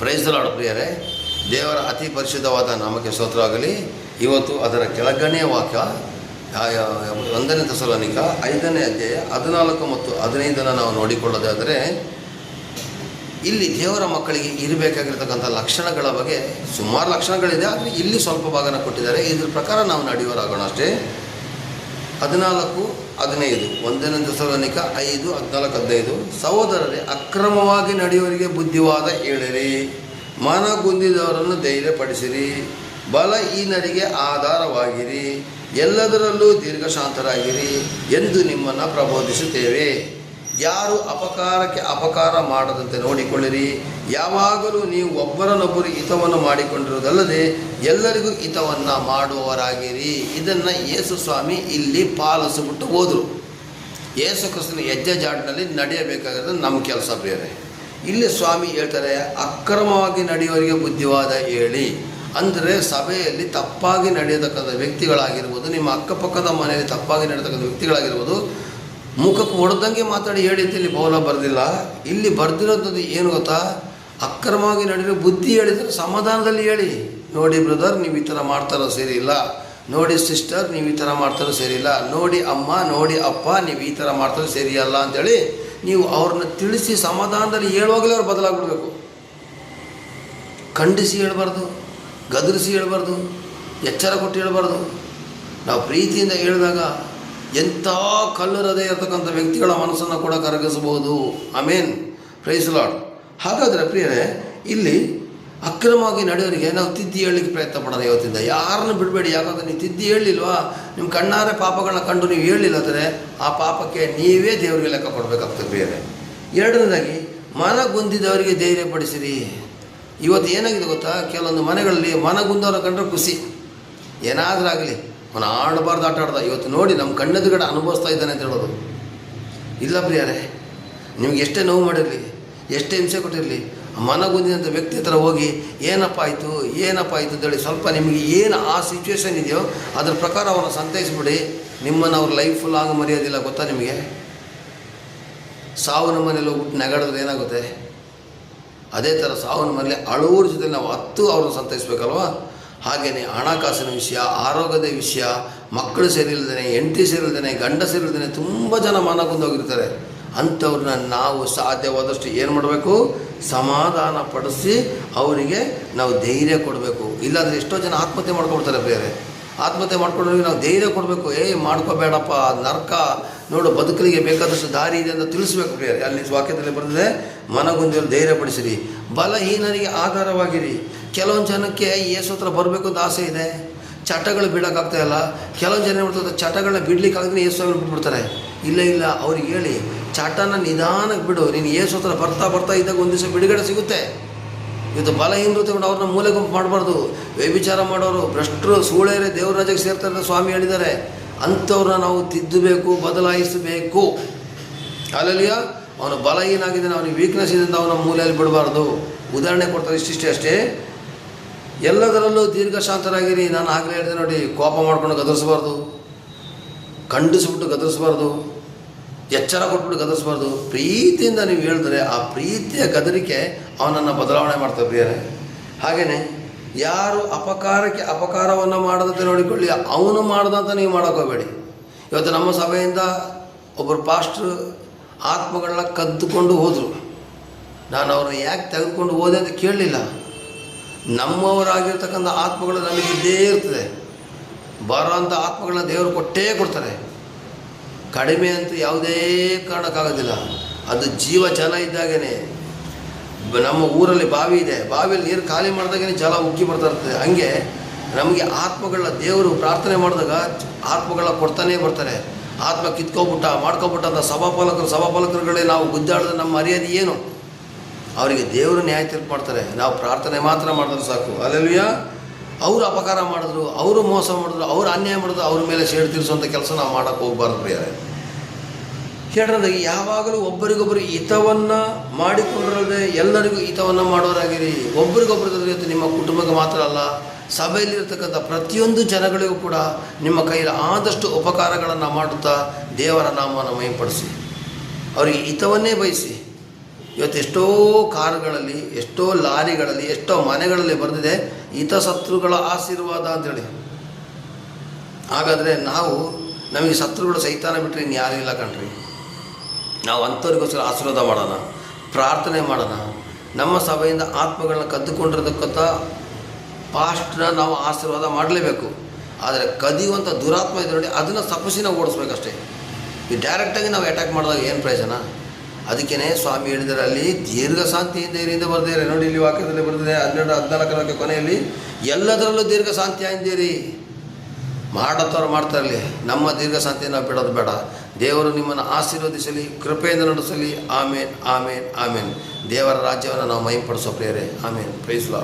Price the lord ಪ್ರಿಯರೇ. ದೇವರ ಅತಿ ಪರಿಶುದ್ಧವಾದ ನಾಮಕ್ಕೆ ಸ್ತೋತ್ರವಾಗಲಿ. ಇವತ್ತು ಅದರ ಕೆಳಗನೆಯ ವಾಕ್ಯ 1 ಥೆಸಲೋನಿಕ 5ನೇ ಅಧ್ಯಾಯ 14 ಮತ್ತು 15 ನಾವು ನೋಡಿಕೊಳ್ಳೋದಾದರೆ, ಇಲ್ಲಿ ದೇವರ ಮಕ್ಕಳಿಗೆ ಇರಬೇಕಾಗಿರ್ತಕ್ಕಂಥ ಲಕ್ಷಣಗಳ ಬಗ್ಗೆ ಸುಮಾರು ಲಕ್ಷಣಗಳಿದೆ, ಆದರೆ ಇಲ್ಲಿ ಸ್ವಲ್ಪ ಭಾಗನ ಕೊಟ್ಟಿದ್ದಾರೆ. ಇದ್ರ ಪ್ರಕಾರ ನಾವು ನಡೆಯೋರಾಗೋಣ ಅಷ್ಟೇ. 14:15 1 ಥೆಸಲೋನಿಕ 5:14-15. ಸಹೋದರರೇ, ಅಕ್ರಮವಾಗಿ ನಡೆಯುವವರಿಗೆ ಬುದ್ಧಿವಾದ ಹೇಳಿರಿ, ಮನಗುಂದಿದವರನ್ನು ಧೈರ್ಯಪಡಿಸಿರಿ, ಬಲಹೀನರಿಗೆ ಆಧಾರವಾಗಿರಿ, ಎಲ್ಲದರಲ್ಲೂ ದೀರ್ಘಶಾಂತರಾಗಿರಿ ಎಂದು ನಿಮ್ಮನ್ನು ಪ್ರಬೋಧಿಸುತ್ತೇವೆ. ಯಾರು ಅಪಕಾರಕ್ಕೆ ಅಪಕಾರ ಮಾಡದಂತೆ ನೋಡಿಕೊಳ್ಳಿರಿ. ಯಾವಾಗಲೂ ನೀವು ಒಬ್ಬರನ್ನೊಬ್ಬರು ಹಿತವನ್ನು ಮಾಡಿಕೊಂಡಿರುವುದಲ್ಲದೆ ಎಲ್ಲರಿಗೂ ಹಿತವನ್ನು ಮಾಡುವವರಾಗಿರಿ. ಇದನ್ನು ಯೇಸು ಸ್ವಾಮಿ ಇಲ್ಲಿ ಪಾಲಿಸಿಬಿಟ್ಟು ಹೋದರು. ಯೇಸು ಕ್ರಿಸ್ತನ ಹೆಜ್ಜೆ ಜಾಡಿನಲ್ಲಿ ನಡೆಯಬೇಕಾಗಿರೋದು ನಮ್ಮ ಕೆಲಸ ಬೇರೆ. ಇಲ್ಲಿ ಸ್ವಾಮಿ ಹೇಳ್ತಾರೆ, ಅಕ್ರಮವಾಗಿ ನಡೆಯುವವರಿಗೆ ಬುದ್ಧಿವಾದ ಹೇಳಿ. ಅಂದರೆ ಸಭೆಯಲ್ಲಿ ತಪ್ಪಾಗಿ ನಡೆಯತಕ್ಕಂಥ ವ್ಯಕ್ತಿಗಳಾಗಿರ್ಬೋದು, ನಿಮ್ಮ ಅಕ್ಕಪಕ್ಕದ ಮನೆಯಲ್ಲಿ ತಪ್ಪಾಗಿ ನಡೆಯತಕ್ಕಂಥ ವ್ಯಕ್ತಿಗಳಾಗಿರ್ಬೋದು, ಮುಖಕ್ಕೆ ಹೊಡೆದಂಗೆ ಮಾತಾಡಿ ಹೇಳಿ ಅಂತ ಇಲ್ಲಿ ಪೌಲ ಬರೆದಿಲ್ಲ. ಇಲ್ಲಿ ಬರೆದಿರೋದು ಏನು ಗೊತ್ತಾ? ಅಕ್ರಮವಾಗಿ ನಡೆಯೋ ಬುದ್ಧಿ ಹೇಳಿದರೆ ಸಮಾಧಾನದಲ್ಲಿ ಹೇಳಿ. ನೋಡಿ ಬ್ರದರ್, ನೀವು ಈ ಥರ ಮಾಡ್ತಾರೋ ಸರಿ ಇಲ್ಲ. ನೋಡಿ ಸಿಸ್ಟರ್, ನೀವು ಈ ಥರ ಮಾಡ್ತಾರೋ ಸರಿ ಇಲ್ಲ. ನೋಡಿ ಅಮ್ಮ, ನೋಡಿ ಅಪ್ಪ, ನೀವು ಈ ಥರ ಮಾಡ್ತಾರೋ ಸರಿಯಲ್ಲ ಅಂಥೇಳಿ ನೀವು ಅವ್ರನ್ನ ತಿಳಿಸಿ ಸಮಾಧಾನದಲ್ಲಿ ಹೇಳುವಾಗಲೇ ಅವ್ರು ಬದಲಾಗ್ಬಿಡ್ಬೇಕು. ಖಂಡಿಸಿ ಹೇಳ್ಬಾರ್ದು, ಗದರಿಸಿ ಹೇಳ್ಬಾರ್ದು, ಎಚ್ಚರ ಕೊಟ್ಟು ಹೇಳ್ಬಾರ್ದು. ನಾವು ಪ್ರೀತಿಯಿಂದ ಹೇಳಿದಾಗ ಎಂಥ ಕಲ್ಲುರದೇ ಇರತಕ್ಕಂಥ ವ್ಯಕ್ತಿಗಳ ಮನಸ್ಸನ್ನು ಕೂಡ ಕರಗಿಸಬಹುದು. ಆಮೇನ್, ಪ್ರೈಸ್ ದಿ ಲಾರ್ಡ್. ಹಾಗಾದರೆ ಪ್ರಿಯರೇ, ಇಲ್ಲಿ ಅಕ್ರಮವಾಗಿ ನಡೆಯೋರಿಗೆ ನಾವು ತಿದ್ದಿ ಹೇಳಲಿಕ್ಕೆ ಪ್ರಯತ್ನ ಪಡೋಣ ಇವತ್ತಿಂದ. ಯಾರನ್ನು ಬಿಡಬೇಡಿ. ಯಾಕಂದರೆ ನೀವು ತಿದ್ದಿ ಹೇಳಲಿಲ್ವಾ, ನಿಮ್ಮ ಕಣ್ಣಾರೆ ಪಾಪಗಳನ್ನ ಕಂಡು ನೀವು ಹೇಳಲಿಲ್ಲ ಅಂದರೆ ಆ ಪಾಪಕ್ಕೆ ನೀವೇ ದೇವರಿಗೆ ಲೆಕ್ಕ ಕೊಡಬೇಕಾಗ್ತದೆ ಪ್ರಿಯರೇ. ಎರಡನೇದಾಗಿ, ಮನಗುಂದಿದವರಿಗೆ ಧೈರ್ಯಪಡಿಸಿರಿ. ಇವತ್ತು ಏನಾಗಿದೆ ಗೊತ್ತಾ, ಕೆಲವೊಂದು ಮನೆಗಳಲ್ಲಿ ಮನಗುಂದವರ ಕಂಡ್ರೆ ಖುಷಿ, ಏನಾದರೂ ಆಗಲಿ ಅವನು ಆಡಬಾರ್ದು ಆಟ ಆಡ್ದ. ಇವತ್ತು ನೋಡಿ ನಮ್ಮ ಕಣ್ಣೆದುರುಗಡೆ ಅನುಭವಿಸ್ತಾ ಇದ್ದಾನೆ ಅಂತ ಹೇಳೋದು ಇಲ್ಲ ಪ್ರಿಯರೇ. ನಿಮ್ಗೆ ಎಷ್ಟೇ ನೋವು ಮಾಡಿರಲಿ, ಎಷ್ಟೇ ಹಿಂಸೆ ಕೊಟ್ಟಿರಲಿ, ಮನಗುಂದಿದಂಥ ವ್ಯಕ್ತಿ ಹತ್ರ ಹೋಗಿ ಏನಪ್ಪ ಆಯಿತು ಅಂತೇಳಿ ಸ್ವಲ್ಪ ನಿಮಗೆ ಏನು ಆ ಸಿಚುವೇಶನ್ ಇದೆಯೋ ಅದ್ರ ಪ್ರಕಾರ ಅವನ್ನ ಸಂತೈಸಿಬಿಡಿ. ನಿಮ್ಮನ್ನು ಅವ್ರ ಲೈಫ್ ಲಾಂಗ್ ಮರೆಯೋದಿಲ್ಲ. ಗೊತ್ತಾ ನಿಮಗೆ? ಸಾವಿನ ಮನೇಲಿ ಹೋಗ್ಬಿಟ್ಟು ನೆಗಡಿದ್ರೆ ಏನಾಗುತ್ತೆ? ಅದೇ ಥರ ಸಾವಿನ ಮನೇಲಿ ಅಳುವರ ಜೊತೆ ನಾವು 10 ಅವ್ರನ್ನ ಸಂತೈಸ್ಬೇಕಲ್ವ? ಹಾಗೆಯೇ ಹಣಕಾಸಿನ ವಿಷಯ, ಆರೋಗ್ಯದ ವಿಷಯ, ಮಕ್ಕಳು ಸೇರಿಲ್ದೇ, ಹೆಂಡತಿ ಸೇರಿಲ್ದೇ, ಗಂಡ ಸೇರಿಲ್ದೇ ತುಂಬ ಜನ ಮನಗುಂದೋಗಿರ್ತಾರೆ. ಅಂಥವ್ರನ್ನ ನಾವು ಸಾಧ್ಯವಾದಷ್ಟು ಏನು ಮಾಡಬೇಕು? ಸಮಾಧಾನ ಪಡಿಸಿ ಅವರಿಗೆ ನಾವು ಧೈರ್ಯ ಕೊಡಬೇಕು. ಇಲ್ಲಾಂದರೆ ಎಷ್ಟೋ ಜನ ಆತ್ಮಹತ್ಯೆ ಮಾಡ್ಕೊಳ್ತಾರೆ. ಬೇರೆ ಆತ್ಮಹತ್ಯೆ ಮಾಡ್ಕೊಂಡವ್ರಿಗೆ ನಾವು ಧೈರ್ಯ ಕೊಡಬೇಕು. ಮಾಡ್ಕೋಬೇಡಪ್ಪ, ನರಕ ನೋಡು, ಬದುಕಲಿಗೆ ಬೇಕಾದಷ್ಟು ದಾರಿ ಇದೆ ಅಂತ ತಿಳಿಸ್ಬೇಕು ಬೇರೆ. ಅಲ್ಲಿ ವಾಕ್ಯದಲ್ಲಿ ಬರೆದಿದೆ, ಮನಗುಂದಿಯವರು ಧೈರ್ಯಪಡಿಸಿರಿ, ಬಲಹೀನರಿಗೆ ಆಧಾರವಾಗಿರಿ. ಕೆಲವೊಂದು ಜನಕ್ಕೆ ಯೇಸು ಹತ್ರ ಬರಬೇಕು ಅಂತ ಆಸೆ ಇದೆ, ಚಟಗಳು ಬಿಡೋಕ್ಕಾಗ್ತಾಯಿಲ್ಲ. ಕೆಲವೊಂದು ಜನ ಏನು ಮಾಡ್ತಾರೆ, ಚಟಗಳನ್ನ ಬಿಡ್ಲಿಕ್ಕಾಗದೇ ಯೇಸು ಬಿಟ್ಬಿಡ್ತಾರೆ. ಇಲ್ಲ, ಅವ್ರಿಗೆ ಹೇಳಿ, ಚಟನ ನಿಧಾನಕ್ಕೆ ಬಿಡು, ನೀನು ಯೇಸು ಹತ್ರ ಬರ್ತಾ ಇದ್ದಾಗ ಒಂದು ದಿವಸ ಬಿಡುಗಡೆ ಸಿಗುತ್ತೆ. ಇವತ್ತು ಬಲಹೀನರು ತಗೊಂಡು ಅವ್ರನ್ನ ಮೂಲೆ ಗುಂಪು ಮಾಡಬಾರ್ದು. ವ್ಯಭಿಚಾರ ಮಾಡೋರು, ಭ್ರಷ್ಟರು, ಸೂಳೆಯರೇ ದೇವ್ರ ರಾಜ್ಯಕ್ಕೆ ಸೇರ್ತಾರೆ ಅಂತ ಸ್ವಾಮಿ ಹೇಳಿದ್ದಾರೆ. ಅಂಥವ್ರನ್ನ ನಾವು ತಿದ್ದಬೇಕು, ಬದಲಾಯಿಸಬೇಕು. ಅಲ್ಲಲ್ಲಿಯ ಅವನು ಬಲಹೀನ ಆಗಿದ್ದಾನೆ, ಅವನಿಗೆ ವೀಕ್ನೆಸ್ ಇದೆ ಅಂತ ಅವನ ಮೂಲೆಯಲ್ಲಿ ಬಿಡಬಾರ್ದು. ಉದಾಹರಣೆ ಕೊಡ್ತಾರೆ, ಇಷ್ಟಿಷ್ಟೇ ಅಷ್ಟೇ. ಎಲ್ಲದರಲ್ಲೂ ದೀರ್ಘಶಾಂತರಾಗಿರಿ. ನಾನು ಆಗಲೇ ಹೇಳಿದೆ ನೋಡಿ, ಕೋಪ ಮಾಡ್ಕೊಂಡು ಗದರಿಸಬಾರ್ದು, ಖಂಡಿಸ್ಬಿಟ್ಟು ಗದರಿಸಬಾರ್ದು, ಎಚ್ಚರ ಕೊಟ್ಬಿಟ್ಟು ಗದರಿಸಬಾರ್ದು. ಪ್ರೀತಿಯಿಂದ ನೀವು ಹೇಳಿದ್ರೆ ಆ ಪ್ರೀತಿಯ ಗದರಿಕೆ ಅವನನ್ನು ಬದಲಾವಣೆ ಮಾಡ್ತಾರೆ ಪ್ರಿಯರೇ. ಹಾಗೆಯೇ ಯಾರು ಅಪಕಾರಕ್ಕೆ ಅಪಕಾರವನ್ನು ಮಾಡದಂತೆ ನೋಡಿಕೊಳ್ಳಿ, ಅವನು ಮಾಡ್ದಂತ ನೀವು ಮಾಡೋಕ್ಕೋಗಬೇಡಿ. ಇವತ್ತು ನಮ್ಮ ಸಭೆಯಿಂದ ಒಬ್ಬರು ಪಾಸ್ಟ್ರು ಆತ್ಮಗಳನ್ನ ಕದ್ದುಕೊಂಡು ಹೋದರು. ನಾನು ಅವ್ರನ್ನ ಯಾಕೆ ತೆಗೆದುಕೊಂಡು ಹೋದೆ ಅಂತ ಕೇಳಲಿಲ್ಲ. ನಮ್ಮವರಾಗಿರ್ತಕ್ಕಂಥ ಆತ್ಮಗಳು ನಮಗಿದ್ದೇ ಇರ್ತದೆ. ಬರೋ ಅಂಥ ಆತ್ಮಗಳನ್ನ ದೇವರು ಕೊಟ್ಟೇ ಕೊಡ್ತಾರೆ. ಕಡಿಮೆ ಅಂತೂ ಯಾವುದೇ ಕಾರಣಕ್ಕಾಗೋದಿಲ್ಲ. ಅದು ಜೀವ ಜಲ ಇದ್ದಾಗೇ. ನಮ್ಮ ಊರಲ್ಲಿ ಬಾವಿ ಇದೆ, ಬಾವಿಯಲ್ಲಿ ನೀರು ಖಾಲಿ ಮಾಡಿದಾಗೇ ಜಲ ಉಕ್ಕಿ ಬರ್ತಾ ಇರ್ತದೆ. ಹಂಗೆ ನಮಗೆ ಆತ್ಮಗಳನ್ನ ದೇವರು ಪ್ರಾರ್ಥನೆ ಮಾಡಿದಾಗ ಆತ್ಮಗಳನ್ನ ಕೊಡ್ತಾನೇ ಬರ್ತಾರೆ. ಆತ್ಮ ಮಾಡ್ಕೊಬಿಟ್ಟ ಅಂತ ಸಭಾಪಾಲಕರುಗಳೇ ನಾವು ಗುದ್ದಾಡಿದ್ರೆ ನಮ್ಮ ಮರ್ಯಾದೆ ಏನು? ಅವರಿಗೆ ದೇವರು ನ್ಯಾಯ ತೀರ್ಪು ಮಾಡ್ತಾರೆ. ನಾವು ಪ್ರಾರ್ಥನೆ ಮಾತ್ರ ಮಾಡಿದ್ರೆ ಸಾಕು. ಅಲ್ಲೆಲ್ಲೂಯಾ. ಅವರು ಅಪಕಾರ ಮಾಡಿದ್ರು, ಅವರು ಮೋಸ ಮಾಡಿದ್ರು, ಅವರು ಅನ್ಯಾಯ ಮಾಡಿದ್ರು, ಅವ್ರ ಮೇಲೆ ಸೇಡು ತೀರಿಸುವಂಥ ಕೆಲಸ ನಾವು ಮಾಡೋಕ್ಕೆ ಹೋಗ್ಬಾರ್ದು ಬೇರೆ. ಎರಡನೇದಾಗಿ, ಯಾವಾಗಲೂ ಒಬ್ಬರಿಗೊಬ್ಬರು ಹಿತವನ್ನು ಮಾಡಿಕೊಂಡಿರದೆ ಎಲ್ಲರಿಗೂ ಹಿತವನ್ನು ಮಾಡೋರಾಗಿರಿ. ಒಬ್ಬರಿಗೊಬ್ಬರ ಜೊತೆ ನಿಮ್ಮ ಕುಟುಂಬಕ್ಕೆ ಮಾತ್ರ ಅಲ್ಲ, ಸಭೆಯಲ್ಲಿರ್ತಕ್ಕಂಥ ಪ್ರತಿಯೊಂದು ಜನಗಳಿಗೂ ಕೂಡ ನಿಮ್ಮ ಕೈಯಲ್ಲಿ ಆದಷ್ಟು ಉಪಕಾರಗಳನ್ನು ಮಾಡುತ್ತಾ ದೇವರ ನಾಮವನ್ನು ಮಹಿಮೆಪಡಿಸಿ ಅವರಿಗೆ ಹಿತವನ್ನೇ ಬಯಸಿ. ಇವತ್ತು ಎಷ್ಟೋ ಕಾರುಗಳಲ್ಲಿ, ಎಷ್ಟೋ ಲಾರಿಗಳಲ್ಲಿ, ಎಷ್ಟೋ ಮನೆಗಳಲ್ಲಿ ಬರೆದಿದೆ ಹಿತಶತ್ರುಗಳ ಆಶೀರ್ವಾದ ಅಂಥೇಳಿ. ಹಾಗಾದರೆ ನಮಗೆ ಶತ್ರುಗಳು ಸೈತಾನ ಬಿಟ್ಟರೆ ಇನ್ನು ಯಾರೂ ಇಲ್ಲ ಕಣ್ರಿ. ನಾವು ಅಂಥವ್ರಿಗೋಸ್ಕರ ಆಶೀರ್ವಾದ ಮಾಡೋಣ, ಪ್ರಾರ್ಥನೆ ಮಾಡೋಣ. ನಮ್ಮ ಸಭೆಯಿಂದ ಆತ್ಮಗಳನ್ನ ಕದ್ದುಕೊಂಡಿರೋದಕ್ಕಂಥ ಪಾಸ್ಟ್ನ ನಾವು ಆಶೀರ್ವಾದ ಮಾಡಲೇಬೇಕು. ಆದರೆ ಕದಿಯುವಂಥ ದುರಾತ್ಮ ಇದೆ ನೋಡಿ, ಅದನ್ನು ತಪ್ಪಿಸಿ ನಾವು ಓಡಿಸ್ಬೇಕಷ್ಟೇ. ಈ ಡೈರೆಕ್ಟಾಗಿ ನಾವು ಅಟ್ಯಾಕ್ ಮಾಡಿದಾಗ ಏನು ಪ್ರಯೋಜನ? ಅದಕ್ಕೇ ಸ್ವಾಮಿ ಹೇಳಿದರೆ ಅಲ್ಲಿ ದೀರ್ಘ ಶಾಂತಿಯಿಂದ ಇರಿಂದ ಬರ್ದಿದ್ದಾರೆ ನೋಡಿ. ಇಲ್ಲಿ ವಾಕ್ಯದಲ್ಲಿ ಬರೆದಿದೆ 12-14 ಕೊನೆಯಲ್ಲಿ, ಎಲ್ಲದರಲ್ಲೂ ದೀರ್ಘ ಶಾಂತಿಯಿಂದಿರಿ. ಮಾಡತ್ತವ್ರು ಮಾಡ್ತಾ ಇರಲಿ, ನಮ್ಮ ದೀರ್ಘ ಶಾಂತಿಯನ್ನು ನಾವು ಬಿಡೋದು ಬೇಡ. ದೇವರು ನಿಮ್ಮನ್ನು ಆಶೀರ್ವದಿಸಲಿ, ಕೃಪೆಯಿಂದ ನಡೆಸಲಿ. ಆಮೇನ್, ಆಮೇನ್, ಆಮೇನ್. ದೇವರ ರಾಜ್ಯವನ್ನು ನಾವು ಮಹಿಮೆಪಡಿಸೋ ಪ್ರಿಯರೇ. ಆಮೇನ್. Praise lord.